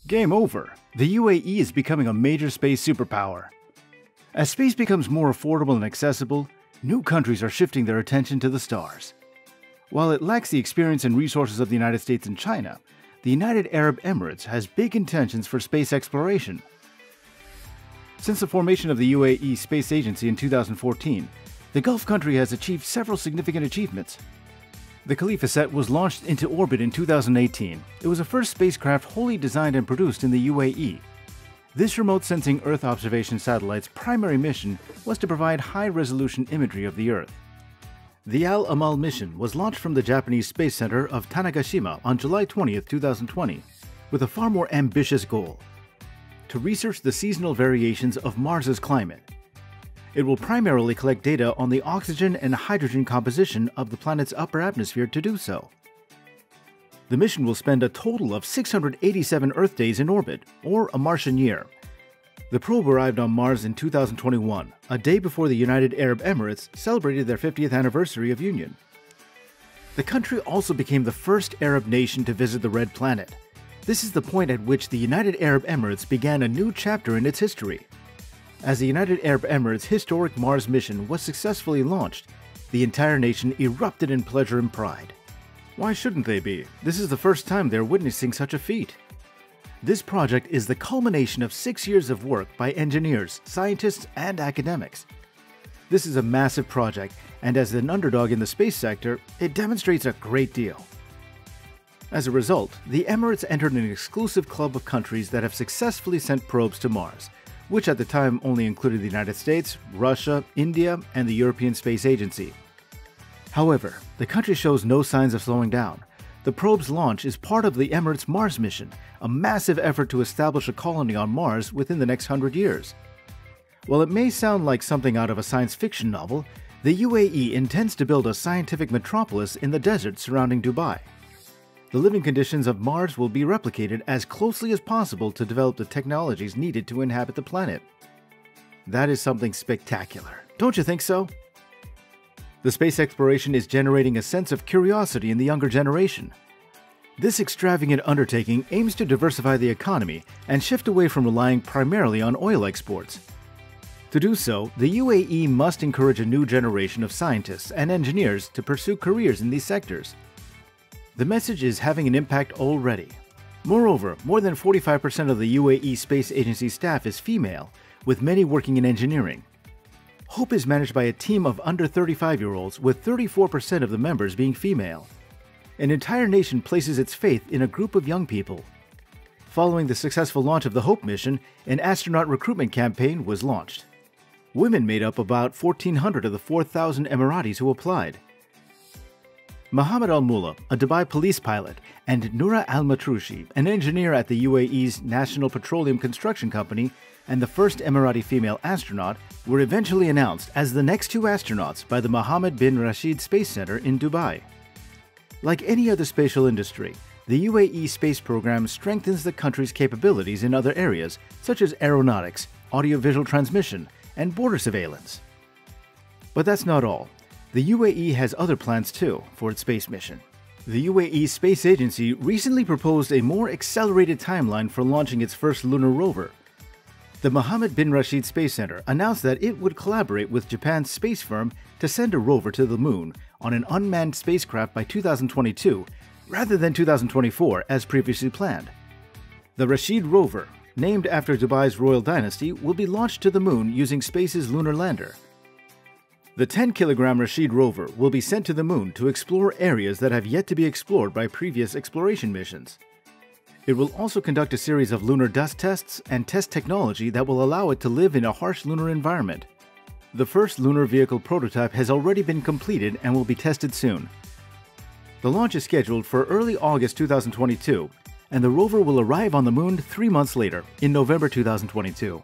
Game over. The UAE is becoming a major space superpower. As space becomes more affordable and accessible, new countries are shifting their attention to the stars. While it lacks the experience and resources of the United States and China, the United Arab Emirates has big intentions for space exploration. Since the formation of the UAE Space Agency in 2014, the Gulf country has achieved several significant achievements. The Khalifa set was launched into orbit in 2018. It was the first spacecraft wholly designed and produced in the UAE. This remote sensing Earth observation satellite's primary mission was to provide high-resolution imagery of the Earth. The Al-Amal mission was launched from the Japanese Space Center of Tanegashima on July 20, 2020, with a far more ambitious goal: to research the seasonal variations of Mars's climate. It will primarily collect data on the oxygen and hydrogen composition of the planet's upper atmosphere to do so. The mission will spend a total of 687 Earth days in orbit, or a Martian year. The probe arrived on Mars in 2021, a day before the United Arab Emirates celebrated their 50th anniversary of union. The country also became the first Arab nation to visit the Red Planet. This is the point at which the United Arab Emirates began a new chapter in its history. As the United Arab Emirates' historic Mars mission was successfully launched, the entire nation erupted in pleasure and pride. Why shouldn't they be? This is the first time they're witnessing such a feat. This project is the culmination of 6 years of work by engineers, scientists, and academics. This is a massive project, and as an underdog in the space sector, it demonstrates a great deal. As a result, the Emirates entered an exclusive club of countries that have successfully sent probes to Mars, which at the time only included the United States, Russia, India, and the European Space Agency. However, the country shows no signs of slowing down. The probe's launch is part of the Emirates Mars mission, a massive effort to establish a colony on Mars within the next 100 years. While it may sound like something out of a science fiction novel, the UAE intends to build a scientific metropolis in the desert surrounding Dubai. The living conditions of Mars will be replicated as closely as possible to develop the technologies needed to inhabit the planet. That is something spectacular, don't you think so? The space exploration is generating a sense of curiosity in the younger generation. This extravagant undertaking aims to diversify the economy and shift away from relying primarily on oil exports. To do so, the UAE must encourage a new generation of scientists and engineers to pursue careers in these sectors. The message is having an impact already. Moreover, more than 45% of the UAE Space Agency staff is female, with many working in engineering. HOPE is managed by a team of under 35-year-olds, with 34% of the members being female. An entire nation places its faith in a group of young people. Following the successful launch of the HOPE mission, an astronaut recruitment campaign was launched. Women made up about 1,400 of the 4,000 Emiratis who applied. Mohammed Al-Mullah, a Dubai police pilot, and Noura Al-Matroushi, an engineer at the UAE's National Petroleum Construction Company and the first Emirati female astronaut, were eventually announced as the next two astronauts by the Mohammed bin Rashid Space Center in Dubai. Like any other spatial industry, the UAE space program strengthens the country's capabilities in other areas such as aeronautics, audiovisual transmission, and border surveillance. But that's not all. The UAE has other plans too for its space mission. The UAE Space Agency recently proposed a more accelerated timeline for launching its first lunar rover. The Mohammed bin Rashid Space Center announced that it would collaborate with Japan's space firm to send a rover to the moon on an unmanned spacecraft by 2022, rather than 2024 as previously planned. The Rashid rover, named after Dubai's royal dynasty, will be launched to the moon using Space's lunar lander. The 10-kilogram Rashid rover will be sent to the moon to explore areas that have yet to be explored by previous exploration missions. It will also conduct a series of lunar dust tests and test technology that will allow it to live in a harsh lunar environment. The first lunar vehicle prototype has already been completed and will be tested soon. The launch is scheduled for early August 2022, and the rover will arrive on the moon 3 months later, in November 2022.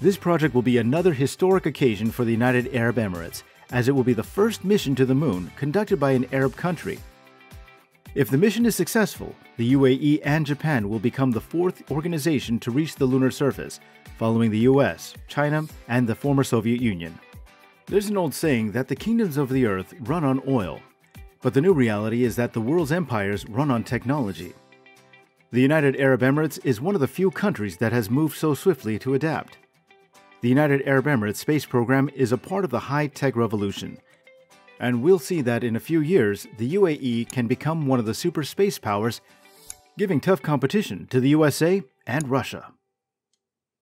This project will be another historic occasion for the United Arab Emirates, as it will be the first mission to the moon conducted by an Arab country. If the mission is successful, the UAE and Japan will become the fourth organization to reach the lunar surface, following the US, China, and the former Soviet Union. There's an old saying that the kingdoms of the earth run on oil, but the new reality is that the world's empires run on technology. The United Arab Emirates is one of the few countries that has moved so swiftly to adapt. The United Arab Emirates space program is a part of the high-tech revolution, and we'll see that in a few years, the UAE can become one of the super space powers, giving tough competition to the USA and Russia.